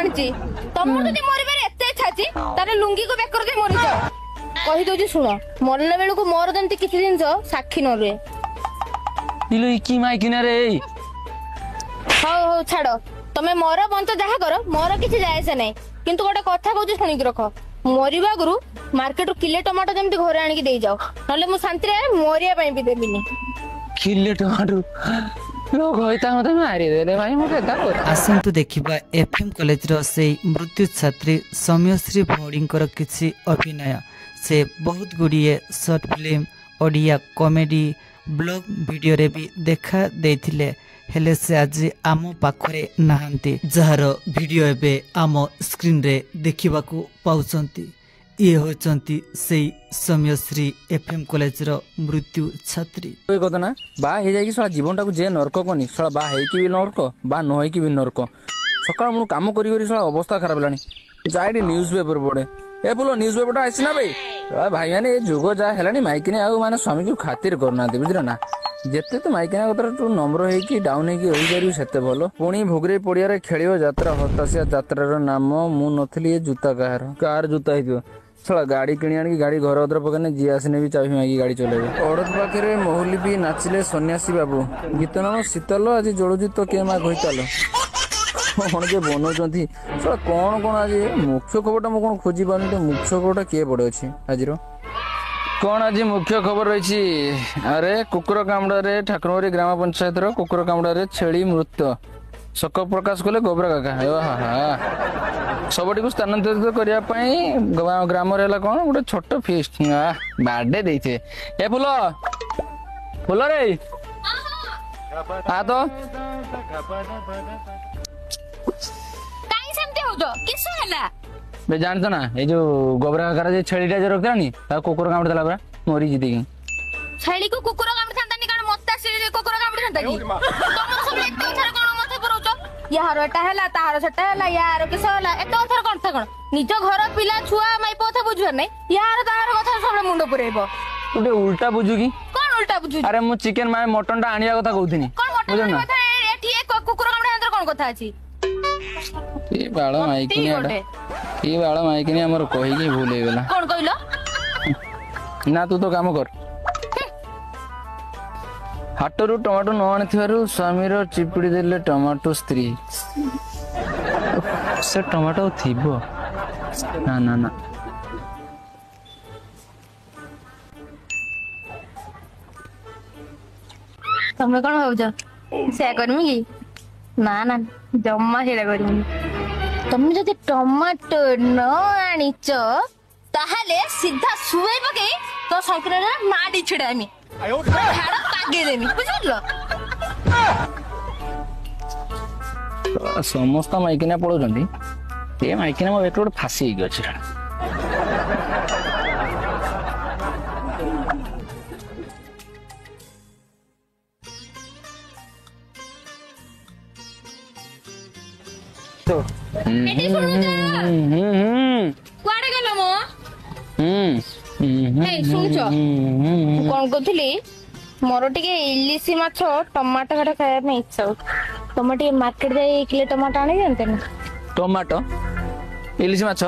ଆଣିଛି। ତମର ଯଦି ମରିବାରେ ଏତେ ଇଚ୍ଛା ଅଛି ତାହେଲେ ଲୁଙ୍ଗିକୁ ବେକର ଦେଇ ମରିଯାଅ। କହିଦଉଛି ଶୁଣ, ମରିଲା ବେଳକୁ ମୋର ଯେମିତି କିଛି ଜିନିଷ ସାକ୍ଷୀ ନ ରୁହେ। କି ମାଇକିନା ରେ ହଉ ହଉ ଛାଡ, ତମେ ମର ବଞ୍ଚ ଯାହା କର, ମୋର କିଛି ଯାଏ ଆସେ ନାହିଁ। କିନ୍ତୁ ଗୋଟେ କଥା କହୁଛି ଶୁଣିକି ରଖ, ମରିବା ଆଗରୁ ମାର୍କେଟରୁ କିଲେ ଟମାଟୋ ଯେମିତି ଘରେ ଆଣିକି ଦେଇଯାଅ, ନହେଲେ ମୁଁ ଶାନ୍ତିରେ ମରିବା ପାଇଁ ବି ଦେବିନି। କିଲେ ଟମାଟୋ ଲୋକ ହଇତା ମତେ ମାରିଦେଲେ ଭାଇ। ମୁଁ କେତା ଆସନ୍ତୁ ଦେଖିବା ଏଫଏମ୍ କଲେଜର ସେଇ ମୃତ୍ୟୁ ଛାତ୍ରୀ ସୌମ୍ୟଶ୍ରୀ ଭଉଣୀଙ୍କର କିଛି ଅଭିନୟ। ସେ ବହୁତ ଗୁଡ଼ିଏ short film, Odia comedy, blog ଭିଡ଼ିଓରେ ବି ଦେଖା ଦେଇଥିଲେ, ହେଲେ ସେ ଆଜି ଆମ ପାଖରେ ନାହାନ୍ତି, ଯାହାର ଭିଡ଼ିଓ ଏବେ ଆମ ସ୍କ୍ରିନରେ ଦେଖିବାକୁ ପାଉଛନ୍ତି। ଇଏ ହେଉଛନ୍ତି ସେଇ ସୌମ୍ୟଶ୍ରୀ ଏଫଏମ୍ କଲେଜର ମୃତ୍ୟୁ ଛାତ୍ରୀ। କଥା ନା ବାହା ହେଇଯାଇକି ଶଳା ଜୀବନଟାକୁ ଯେ ନର୍କ କନି, ଶଳା ବାହା ହେଇକି ବି ନର୍କ, ବାହା ନ ହେଇକି ବି ନର୍କ। ସକାଳ ମୁଁ କାମ କରି କରି ଶଳା ଅବସ୍ଥା ଖରାପ ହେଲାଣି। ଯାଏ ନ୍ୟୁଜ ପେପର ପଢେ। ଏ ବୋଲ ନ୍ୟୁଜ ପେପରଟା ଆସିଛି ନା ଭାଇ? ଭାଇ ମାନେ ଏ ଯୁଗ ଯାହା ହେଲାଣି ମାଇକିନି ଆଉ ମାନେ ସ୍ୱାମୀକୁ ଖାତିର କରୁନାହାନ୍ତି, ବୁଝିଲ ନା। ଯେତେ ତୁ ମାଇକିନା କତର ତୁ ନମ୍ର ହେଇକି ଡାଉନ ହେଇକି ରହିପାରିବୁ ସେତେ ଭଲ। ପୁଣି ଭୋଗରେଇ ପଡିଆରେ ଖେଳିବ ଯାତ୍ରା, ହତାଶିଆ ଯାତ୍ରାର ନାମ ମୁଁ ନଥିଲି। ଏ ଜୁତା କାହାର ଜୁତା ହେଇଥିବ? ଶଳା ଗାଡି କିଣି ଆଣିକି ଗାଡି ଘର ଅଦର ପକେଇଲେ ଯିଏ ଆସିନେ ବି ଚାବି ମାଗି ଗାଡି ଚଲେଇବେ। ଅଡଦ ପାଖରେ ମହୁଲି ବି ନାଚିଲେ ସନ୍ନ୍ୟାସୀ ବାବୁ। ଗୀତ ନାମ ଶୀତଲ ଆଜି ଜଳୁଛି ତ କେ ମା ଘଇତାଲ। କଣ ଯେ ବନଉଛନ୍ତି ଶଳା, କଣ ଆଜି ମୁଖ୍ୟ ଖବରଟା ମୁଁ କଣ ଖୋଜି ପାରୁନି। ତ ମୁଖ୍ୟ ଖବରଟା କିଏ ପଡେ ଅଛି ଆଜିର? କଣ ଆଜି ମୁଖ୍ୟ ଖବର ରହିଛି? ଆରେ କୁକୁର କାମୁଡାରେ ଠାକୁରବାଡ଼ି ଗ୍ରାମ ପଞ୍ଚାୟତର କୁକୁର କାମୁଡାରେ ଛେଳି ମୃତ। ଶୋକ ପ୍ରକାଶ କଲେ ଗୋବରା କାକା। ଶବଟିକୁ ସ୍ଥାନାନ୍ତରିତ କରିବା ପାଇଁ ଗ୍ରାମରେ ହେଲା କଣ ଗୋଟେ ଛୋଟ ଫିଷ୍ଟ, ବାର୍ଥଡେ ଦେଇଥିବେ। ଏ ଫୁଲ ରେ ଆ ତ ଜାଣିଛ ନା ଏଇ ଯୋଉ ଗୋବରା କାକାର ଯେ ଛେଳିଟା ଯେ ରଖିଲାନି ତାକୁ କୁକୁର କାମୁଡି ଦେଲା ପରା, ମରିଛି ଟିକେ। ଛେଳିକୁ କୁକୁର କାମୁଡିଥାନ୍ତାନି କାରଣ ମତେ ଆସିଲେ କୁକୁର କାମୁଡିଥାନ୍ତା କି? ତମର ସବୁ ଏତେ କଥାରେ କଣ ମତେ ପୁରଉଛ? ୟାର ଏଟା ହେଲା, ତାହାର ସେଟା ହେଲା, ୟାର କିସ ହେଲା, ଏତେ କଥାରେ କଣ? ନିଜ ଘର ପିଲା ଛୁଆ ମାଇପ କଥା ବୁଝିବାର ନାହିଁ, ୟାର ତାହାର କଥା ସବୁବେଳେ ମୁଣ୍ଡ ପୁରେଇବ। ତୁ ଟିକେ ଉଲ୍ଟା ବୁଝୁ କି? କଣ ଉଲ୍ଟା ବୁଝୁ? ଆରେ ମୁଁ ଚିକେନ ମଟନ ଟା ଆଣିବା କଥା କହୁଥିଲି। କୁକୁର କାମୁଡିବା କଣ କଥା ଅଛି? କି ବାଳ ମାଇକିନି ଆମର କହିକି ଭୁଲ ହେଇଗଲା। କଣ କହିଲ? ନା ତୁ ତ କାମ କର। ହାଟରୁ ଟମାଟୋ ନ ଆଣିଥିବାରୁ ସ୍ୱାମୀର ଚିପୁଡ଼ି ଦେଲେ ଟମାଟୋ ସ୍ତ୍ରୀ। ସେ ଟମାଟୋ ଥିବ? ନା ତମେ କଣ ଭାବୁଛ ସେୟା କରିମି କି? ନା ଜମା ସେଇଟା କରିମିନି। ତମେ ଯଦି ଟମାଟୋ ନ ଆଣିଛ ତାହେଲେ ସିଧା ଶୁଏଇ ପକେଇ ତୋ ସଂକ୍ରାନ୍ତରେ ମାଡି ଛିଡାମି, ଝାଡ ପାଗେଇଦେମି, ବୁଝିଲ? ସମସ୍ତ ମାଇକିନା ପଳଉଛନ୍ତି, ଏ ମାଇକିନା ମୋ ବେକରେ ଗୋଟେ ଫାସି ହେଇକି ଅଛି। କୁଆଡେ ଗଲ ମୋ? ଶୁଣୁଛ କଣ କହୁଥିଲି? ମୋର ଟିକେ ଇଲିଶି ମାଛ ଟମାଟୋ ଖଟା ଖାଇବା ପାଇଁ ଇଚ୍ଛା ହଉଛି। ତମେ ଟିକେ ମାର୍କେଟ ଯାଇ କିଲେ ଟମାଟୋ ଆଣି ଦିଅନ୍ତେ ନା? ଟମାଟୋ ଇଲିଶି ମାଛ?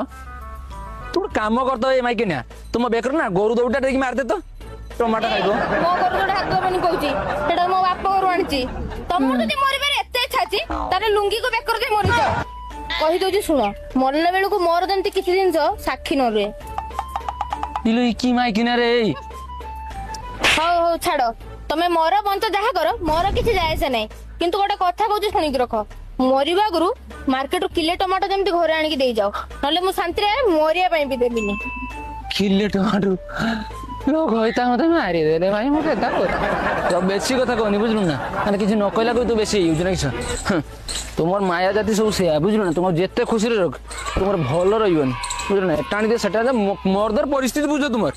ତୁ ଗୋଟେ କାମ କରିଦବ ଏ ମାଇକିନା, ତୁମ ବେକରେ ନା ଗୋରୁ ଦଉଟା ଦେଇକି ମାରିଦେ ତ, ଟମାଟୋ ଖାଇବ। ମୋ ଘରୁ ଯୋଉଟା ହାତ ଦବନି କହୁଛି, ସେଟା ମୋ ବାପ ଘରୁ ଆଣିଛି। ତମର ଯଦି ମରିବାରେ ଏତେ ଇଚ୍ଛା ଅଛି ତାହେଲେ ଲୁଙ୍ଗିକୁ ବେକର ଦେଇ ମରିଯାଅ। କହିଦଉଛି ଶୁଣ, ମରିଲା ବେଳକୁ ମୋର ଯେମିତି କିଛି ଜିନିଷ ସାକ୍ଷୀ ନ ରୁହେ। କି ମାଇକିନା ରେ? ହଉ ଛାଡ, ତମେ ମର ବଞ୍ଚ ଯାହା କର, ମୋର କିଛି ଯାଏ ଆସେ ନାହିଁ। କିନ୍ତୁ ଗୋଟେ କଥା କହୁଛି ଶୁଣିକି ରଖ, ମରିବା ଆଗରୁ ମାର୍କେଟରୁ କିଲେ ଟମାଟୋ ଯେମିତି ଘରେ ଆଣିକି ଦେଇଯାଅ, ନହେଲେ ମୁଁ ଶାନ୍ତିରେ ମରିବା ପାଇଁ ବି ଦେବିନି। କିଲେ ଟମାଟୋ ଲୋକ ହଇତା ମତେ ମାରିଦେଲେ ଭାଇ। ମୁଁ କେତା ବେଶୀ କଥା କହୁନି, ବୁଝିଲୁ ନା। ମାନେ କିଛି ନ କହିଲା ତୁ ବେଶୀ ହେଇଯାଉଛି ନା କିଛି। ତୁମର ମାୟା ଜାତି ସବୁ ସେୟା, ବୁଝିଲୁ ନା। ତୁମର ଯେତେ ଖୁସିରେ ରଖ, ତୁମର ଭଲ ରହିବନି, ବୁଝିଲୁ ନା। ଏଟାଣି ଦେ ସେଟା ମର୍ଦର ପରିସ୍ଥିତି ବୁଝ ତୁମର।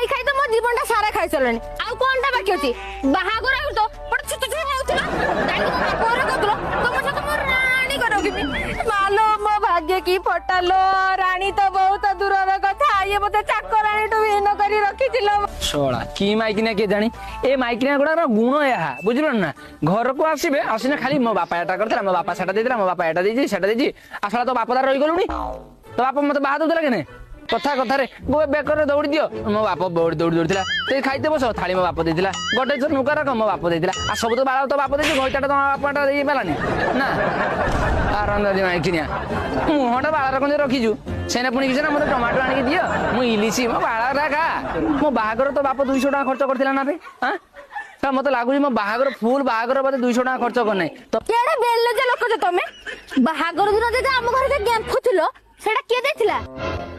ଖାଇ ତ ମୋ ଜୀବନଟା ସାରା ଖାଇ ସାରିଲାଣି, ଆଉ କଣଟା ବାକି ଅଛି? ବାହାଘର ତ ଗୋଟେ ଛୋଟ ଛୁଆ ହଉଥିଲା, ମାଲୋ ମୋ ଭାଗ୍ୟ କି ଫଟାଲୋ, ରାଣୀ ତ ବହୁତ ଦୂରର କଥା, ये मते चाकराणी टू इन करी रखिथिलो शोला की माइकिना के जानी ए माइकिना गुड़ा गुण या बुझल ना घर को आसबे आसिना खाली मो बापा एटा करथला मो बापा सेटा देथिला मो बापा एटा देछि सेटा देछि आसला तो बापदार रही गलुनी तो बापा मते बाहा दउतला केने कथा कथा रे गो बेकर दौड़ी दियो मो बापा दौड़ी दौड़िला ते खाइते बस थाली मो बापा देथिला गोटे नुका रख मो बापा देथिला आ सब तो बाळा तो बापा देछि घइटाटा तो बापाटा देइ पेलानी ना आरंदा दि माइकिना मुहटा बाळा रखन रखिजु सेने पुणी किसी ना मत टमाटो आनिक दियो मु इलिसी मो बाळा खा मो बाहागर तो बाप 200 टका खर्च करथिला ना बे हां ता मते लागुजी मो बाहागर फुल बाहागर बाते 200 टका खर्च कर नै तो केडे बेल्ले जे लोक जे तमे बाहागर दिन जे हम घर के गेम फुथिलो सेटा के देथिला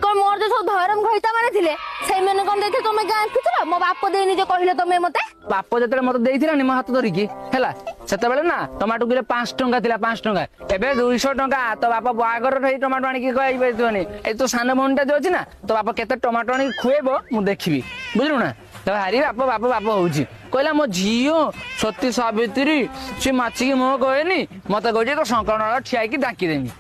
कोन मोर जे सब धरम घइता माने थिले सेई मेने कोन देथे तमे गां फुथिलो मो बाप देनी जे कहिले तमे मते बाप जतले मते देइथिला नि मो हाथ धरि की हैला सेते बेले ना टमाटो किलो 5 टका थिला 5 टका एबे 200 टका तो बाप बाहागर रे टमाटो आनिक कहै बेतोनी ए तो सान भौंटा जे अछि ना तो बाप केते टमाटो आनिक खुएबो मु देखिबी बुझलु ना तो हारी बाप होउची कहला मो झियो सती सावित्री से माची की मो कहनी मते कहजे तो संकरण ठिया की डाकी देनी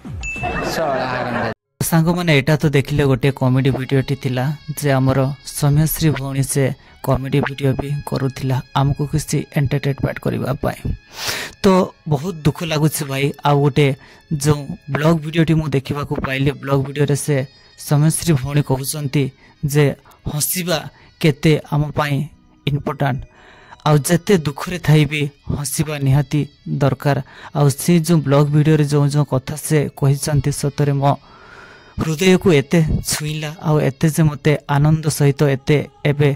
सळा सांग मैंने एटा तो देखिले गोटे कॉमेडी वीडियोटी थिला जे हमर सौम्यश्री भौणी से कॉमेडी वीडियो भी करूथिला हमको किसी एंटरटेनमेंट करबा पाए तो बहुत दुख लागुछि भाई आ गोटे जो ब्लॉग वीडियोटी मु देखिबा को पाइले ब्लॉग वीडियो रे से सौम्यश्री भौणी कहउचंती जे हसिबा केते हम पाई इम्पोर्टेंट आ जते दुख रे थाई भी हसिबा निहाती दरकार आ से जो ब्लॉग वीडियो रे जो जो कथा से कहिसंती सतरे मो हृदय को एते छुईला आ एते जे मते आनंद सहित एते एबे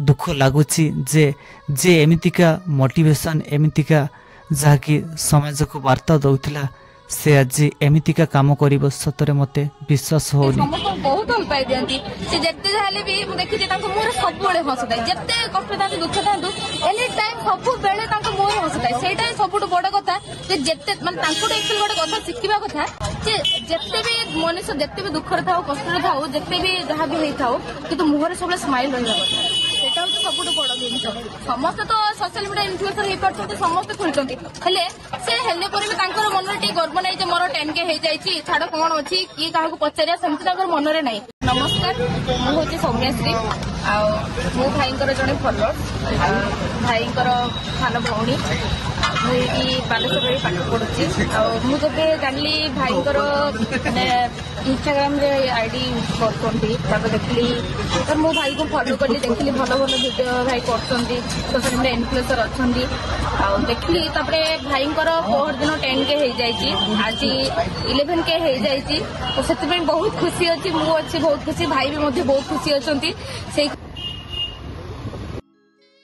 दुख लागुची जे एमितिका मोटिवेशन एमितिका जाकी समाज को वार्ता दउथिला से आज एमितिका काम करिवो सतरे मते विश्वास होनी समस्त बहुत भल पाई दियंती से जत्ते जाले भी मु देखि जे ताको मोर सब बेले हसताय जत्ते कष्ट ताको दुख तांदु एनी टाइम सब बेले ताको मोर हसताय सेटा सबटु बड़ कथा जे जत्ते माने ताको एक्चुअली बड़ कथा सिखिबा कथा जे जत्ते भी मनुष्य जत्ते भी दुख रे थाओ कष्ट रे थाओ जत्ते भी जहा भी हेई थाओ किंतु मुहर सब स्माइल रहिबा कथा सेटा तो सबटु बड़ जिनिस समस्त तो सोशल मीडिया इन्फ्लुएंसर हे पड़छते समस्त खुलछंती हेले से हेले पर भी तांकर मन रे टी गर्व नै जे मोर 10K हे जाईची छाड़ कोन अछि की काहाको पचारिया सेमति तांकर मन रे नै नमस्कार मु होची सौम्यश्री आ मो भाईंकर जने फॉलोअर भाईंकर खान भौणी मुई बालेश्वर रे पाठ पढुची आ मु जबे जानली भाईंकर ने इंस्टाग्राम रे आईडी यूज करथोंती तब देखली त मो भाई को फॉलो करली देखली भलो भलो वीडियो भाई करथोंती सोशल मीडिया इन्फ्लुएंसर अछंती आ देखली तबरे भाईंकर पोहर दिन 10K हे जाईची आज 11K हे जाईची तो सेति में बहुत खुशी अछि मु अछि बहुत खुशी भाई भी मध्ये बहुत खुशी अछंती से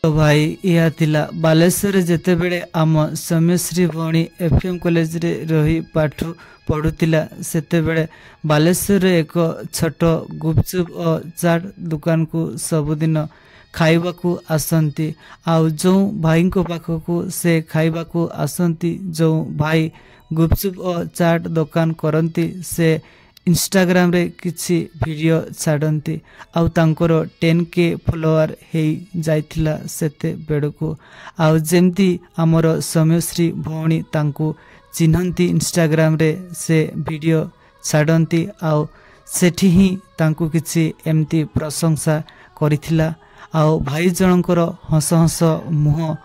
तो भाई या थिला बालेश्वर जेते बेले आम सौम्यश्री भौणी एफएम कॉलेज रे रही पाठ पढ़ुतिला सेते बेले बालेश्वर रे एक छोट गुपचुप और चाट दुकान को सबुदिन खाइबा को आसंती आउ जो भाई को पाखकू से खाइबा को आसंती जो भाई गुपचुप और चाट दुकान करंती से इंस्टाग्राम रे किछि वीडियो छाड़ती आउ तांकर 10K फॉलोअर हे जाइथिला सेते बेडको आउ जेमती हमर सौम्यश्री भौणी तांको चिन्हंती इंस्टाग्राम रे से वीडियो छाड़ती आउ सेठी ही तांको किछि एमती प्रशंसा करिथिला आउ भाई जनकर हस हस मुह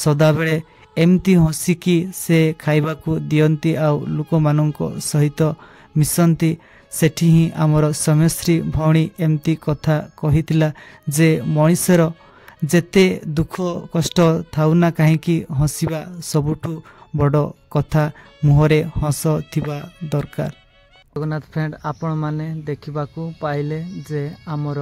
सदा बेले एमती हसिकी से खाइबा को दियंती आउ लोक माननको सहित मिसंती सेठी ही आमर सौम्यश्री भौणी एमती कथा कहितिला जे मଣିଷର जेते दुख कष्ट थाउना काहेकि हसिबा सबुठु बड़ कथा मुहरे हस थिबा दरकार। जगन्नाथ फ्रेंड आपण माने देखिबाकू पाइले जे आमर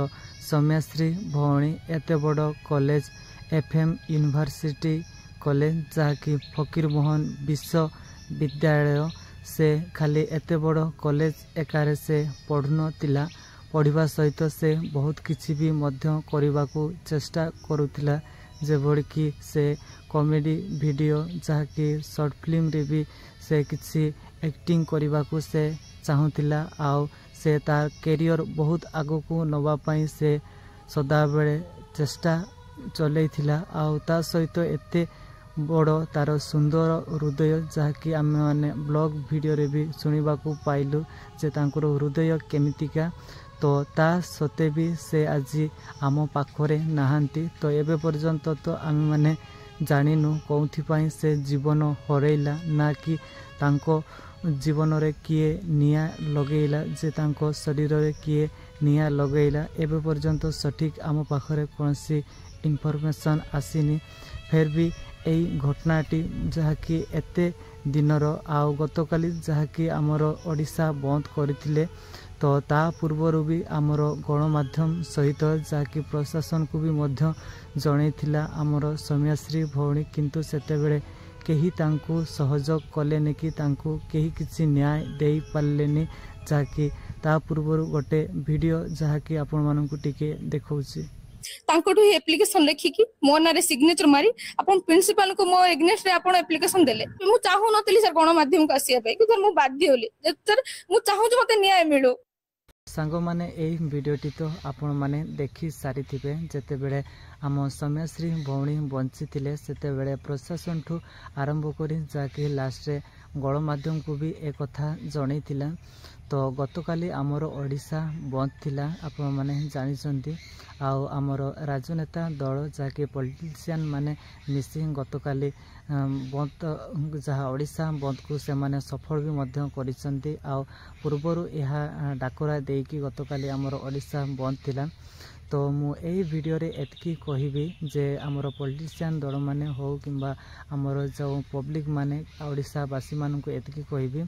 सौम्यश्री भौणी एते बड़ कॉलेज एफएम यूनिवर्सिटी कॉलेज जहाँकि फकीरमोहन विश्वविद्यालय से खाली एते बड़ कॉलेज एकारे से पढ़ुन तिला पढ़िबा सहित से बहुत किछि भी मध्य करबा को चेष्टा करुतिला जेबड़ कि से कॉमेडी वीडियो जहाँकि शॉर्ट फिल्म रे भी से किछि एक्टिंग करबा को से चाहुतिला आउ से तार कैरियर बहुत आगो को नवा पाई से सदा बेले चेष्टा चलैथिला आउ ता सहित एते बड़ तार सुंदर हृदय जहाँकि आम मैंने ब्लॉग वीडियो रे भी सुनिबा को पाइलु जे तांकर हृदय केमितिका तो ता सत्वे भी से आज आम पाखरे नाहांती। तो एबे पर्यंत तो आम मैंने जानिनु कौथिपाई से जीवन हरैला ना कि तांको जीवन रे किए निया लगेला जे तांको शरीर रे किए निया लगेला एबे पर्यंत सठिक आम पाखरे कौनसी इनफॉरमेशन आसीनी। फिर भी यही घटनाटी जहाँकि एते दिनर आउ गतकाली जहाँकि आमर ओडिशा बंद करथिले तो ता पूर्वरु भी आमर गणमाध्यम सहित जहाँकि प्रशासन को भी मध्य जनईथिला आमर सौम्याश्री भौणी किंतु सेतेबेले केही तांकु सहयोग कलेनि कि तांकु केही किछि न्याय देई पारलेनि जहाँकि ता पूर्वरु गोटे वीडियो जहाँकि आपण मानकु टिके देखौछि। तांकोठु एप्लिकेशन लेखिकी मो नारे सिग्नेचर मारी अपन प्रिंसिपल को मो एग्नेस्ट रे अपन एप्लिकेशन देले मु चाहू नतली सर गणमाध्यम को आसिया पे कि सर मु बाध्य होली सर मु चाहू जे मते न्याय मिलु। सांग माने एई वीडियोटी तो आपण माने देखि सारी थिबे जेते बेले आम सौम्याश्री भौणी बंची थिले सेते बेले प्रशासन ठू आरंभ करी जाके लास्ट रे गणमाध्यम को भी एक कथा जणई थिला। तो गतकाली आमर ओडिशा बंद थिला आपण माने जानिसंती आउ आमर राजनेता दल जहाँकि पॉलिटिशियन माने मिसी गतकाली बंद जहाँ ओडिशा बंद को से माने सफल भी मध्य करिसंती आउ पूर्वरु यह डाकरा देकी गतकाली आमर ओडिशा बंद थिला। तो मु एई वीडियो रे एतकी कहिबी जे आमर पॉलिटिशियन दल माने हो किंबा आमर जो पब्लिक माने ओडिशा वासी मान को एतकी कहिबी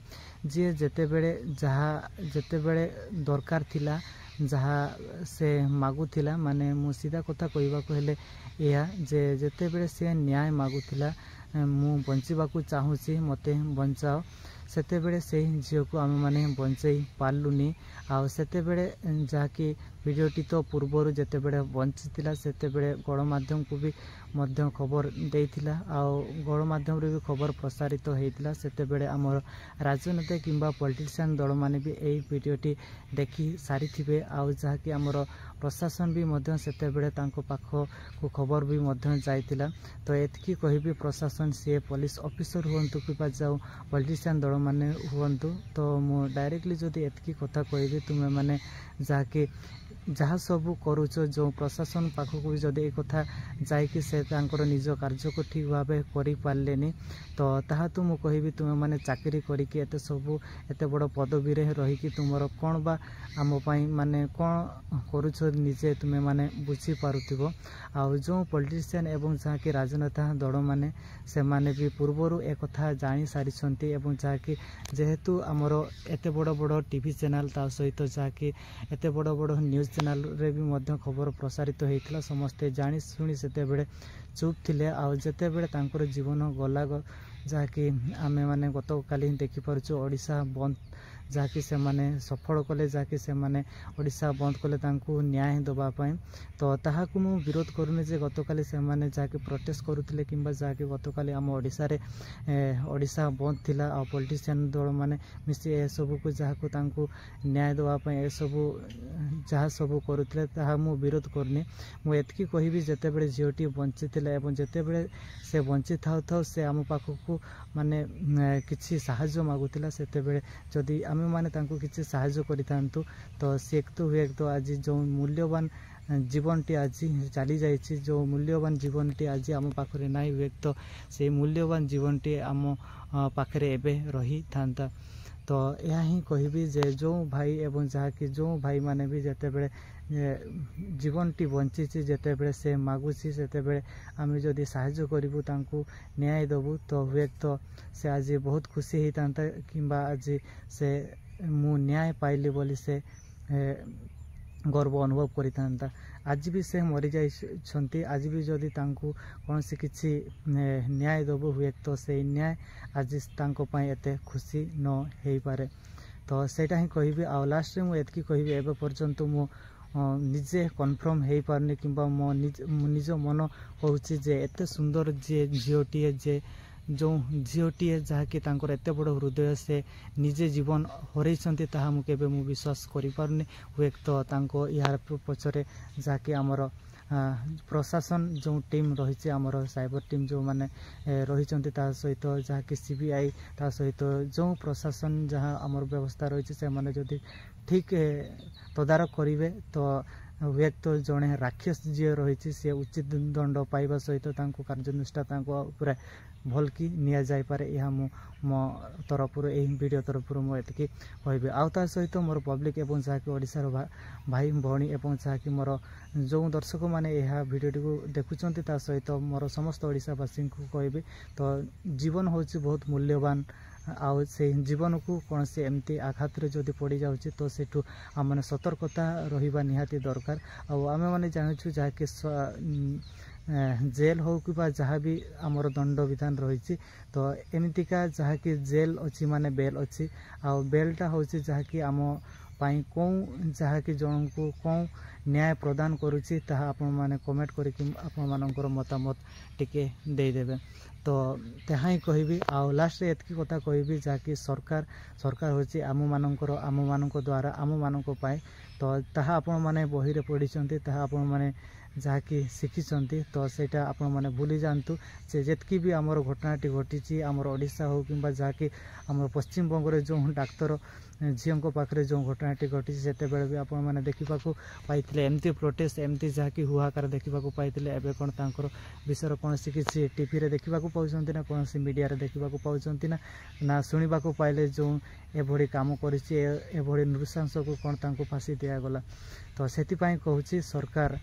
जे जेते बेले दरकार थिला जहाँ से मागुला माने मु सीधा कथा कहवा हेले या जे जेते बेले से न्याय मागुला मु बंचिबाकू चाहूची मते बंचाओ सेते बेले से झील को आम मैंने बंचई पार्लुनी आउ सेते बेले जहाँकि वीडियोटी तो पूर्वर जेते बेले बंचीला सेते बेले गणमाध्यम को भी मध्य खबर देइथिला आउ गणमाध्यम रे भी खबर प्रसारित होइतिला सेते बेले आमर राजनेता किंबा पॉलिटिशियन दल माने भी एई वीडियोटी देखि सारी थिबे आउ जहाँकि आमर प्रशासन भी मध्य सेते बेले तांको पाख को खबर भी मध्य जाइतिला। तो एतकी कहिबी प्रशासन सी पुलिस ऑफिसर हुंतु किबा जाऊ पॉलिटिशियन दल माने हुंतु तो मु डायरेक्टली जदि एतकी कथा कहिबी तुमे माने जहाँकि जहाँ सब करुच जो प्रशासन पाखक भी जदि एक कथा जाइकी से तांकर निज कार्य को ठीक भाव करि पारलेनी तो ताहा तो मु कहिबी तुमे माने चाकरी करिकी एते सब एते बड़ पदवी रे रहिकी तुमर कोन बा आम पई माने कोन करुच निजे तुमे माने बुझी पारुथिबो। आ जो पॉलिटिशियन एवं जहाँ कि राजनेता दल माने से माने भी पूर्वरु एक कथा जानी सारी छंती एवं जहाँ कि जेहेतु आमर एते बड़ बड़ टीवी चैनल ता सहित जहाँ कि एते बड़ बड़ न्यूज चैनल रे भी मध्य खबर प्रसारित होइतिला समस्ते जानी सुनी सेते बेले चुप थिले आ जेते बेले तांकर जीवन गला जहाँ कि आमे माने गतकाली देखि पारुछु ओडिशा बंद जहाँ कि से माने सफल कले जहाँ कि से माने ओडिशा बंद कले तांकु न्याय दबा पाए तो ताहाकु मु विरोध करूनी जे गतकाली से माने जहाँ कि प्रोटेस्ट करुथिले किंबा जहाँ कि गतकाली आम ओडिशा रे ओडिशा बंद थिला आ पॉलिटिशियन दल माने मिसी ए सब को जहाँ को तांकु न्याय दबा पाए ए सब जहाँ सब करुथिले ताहा मु विरोध करनी। मु एतकी कहिबी जेते बेले झियोटी बंची थिले एवं जेते बेले से बंची थाउ थाउ से आम पाखकु माने किछि सहाय्य मागुथिला सेते बेले जदि आमे माने तांकु किछि सहाय्य करितांतु तो से तो हुए तो आज जो मूल्यवान जीवनटी आज चली जाइछि जो मूल्यवान जीवनटी आज आम पाखरे नाइ हुए तो से मूल्यवान जीवनटी आम पाखरे एबे रही थांता। तो यह ही कहबी जे जो भाई एवं जहाँ कि जो भाई माने भी जेते बेले जीवनटी बंची जेते बेले से मागुछि सेते बेले आमे जदि सहाय्य करिवु तांकु न्याय दबु तो हुए तो से आज बहुत खुशी होता किंबा आज से मु न्याय पाइली बोली से गर्व अनुभव करिता। आज भी से मरी जाइछंती आज भी जदि तांकु कौनसी किछि न्याय दबु हुए तो से न्याय आज तांको पई एते खुशी न हेई पारे। तो सेटा ही कहबी आ लास्ट रे मु एतकी कहबी एबे पर्यंत मु निजे कन्फर्म हेई पारनी किंबा मो निज मन कहूची जे एते सुंदर जे झियोटी जे जो झीटी जहाँ कि तांकर एते बड़ हृदय से निजे जीवन हरैछंती ताहा मु केबे मु विश्वास करि पारुनी हुए तो तांको यार पछरे जहाँ कि आमर प्रशासन जो टीम रही आमर साइबर टीम जो मैंने रही सहित जहाँकि सीबीआई ता सहित जो प्रशासन जहाँ आमर व्यवस्था रही से मैंने जदि ठीक तदारक करेंगे तो हुए तो जड़े राक्षस जी रही सी उचित दंड पाइबा सहित कार्यानुष्ठान पूरा भल कि नि जापे यह मो तरफ वीडियो तरफ मुझे कहबी आउ सहित मोर पब्लिक एवं जहाँकि ओडिशार भाई भौणी एवं जहाँकि मोर जो दर्शक मैंने यह वीडियो टी देखुं ता सहित मोर समस्त ओडिशावासी को कहबी तो जीवन हूँ बहुत मूल्यवान आउ से जीवन को कौन से एमती आघात जदि पड़ जाऊँगी तो सेठू आम मैंने सतर्कता रहा निहाती दरकार आम मैंने जानूँ जहाँकि जेल हो कि जहाँ भी आमर दंड विधान रही तो एमतीका जहाँकि जेल अच्छी माने बेल अच्छी आ बेलटा हूँ जहाँकि आम पाई कौन जहाँकि जन को कौन न्याय प्रदान करुच्ची ताहा आपण माने कमेंट करके आपण मानकर मतामत टिके देदेवे तो तेहा ही कहबी आ लास्ट एतकी कथा कहबी जहाँकि सरकार होची आम मानक द्वारा आम मानक पाए तो ताहा आपण माने बही रे पढ़ी ताहा आपण माने जहाँकि शिखी तो सेटा आपण माने भूली जातु से जितकी भी आमर घटनाटी घटी आमर ओडिशा हो कि जहाँकि आम पश्चिम बंग जो डाक्तर झील पाखे जो घटनाटी घटी से भी आपण मैंने देखा पाई एमती प्रोटेस्ट एमती जहाँकि हुहाकार देखा पाई एवं कौन तर विषय कौन किसी टीवी रे देखा पाँच ना कौन मीडिया रे देखा पाँच ना शुणा पाइले जो एभली कम कर नृशंस को कौन फांसी दिगला तो से कहूँ सरकार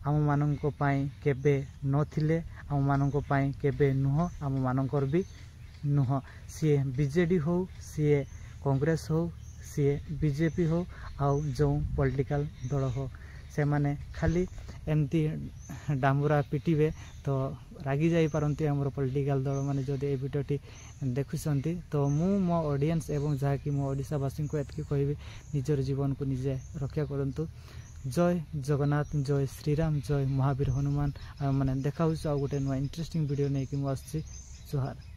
आम मानक केबे नथिले आम मानक केबे नुह आम मानकर भी नुह सी बीजेडी हो सी कांग्रेस हो सी बीजेपी हो आउ जो पॉलिटिकल दल हो से माने खाली एमती डामुरा पिटिबे तो रागी जाई पारंती हमर पॉलिटिकल दल माने जदि ए वीडियोटी देखुछंती तो मो ऑडियंस एवं जहाँकि मो ओडिशावासी को एतकी कहबी निजर जीवन को निजे रक्षा करंतु जय जगन्नाथ जय श्रीराम जय महावीर हनुमान मैंने देखा गोटे नुआ इंटरेस्टिंग वीडियो नहीं कि मुझे जोहार।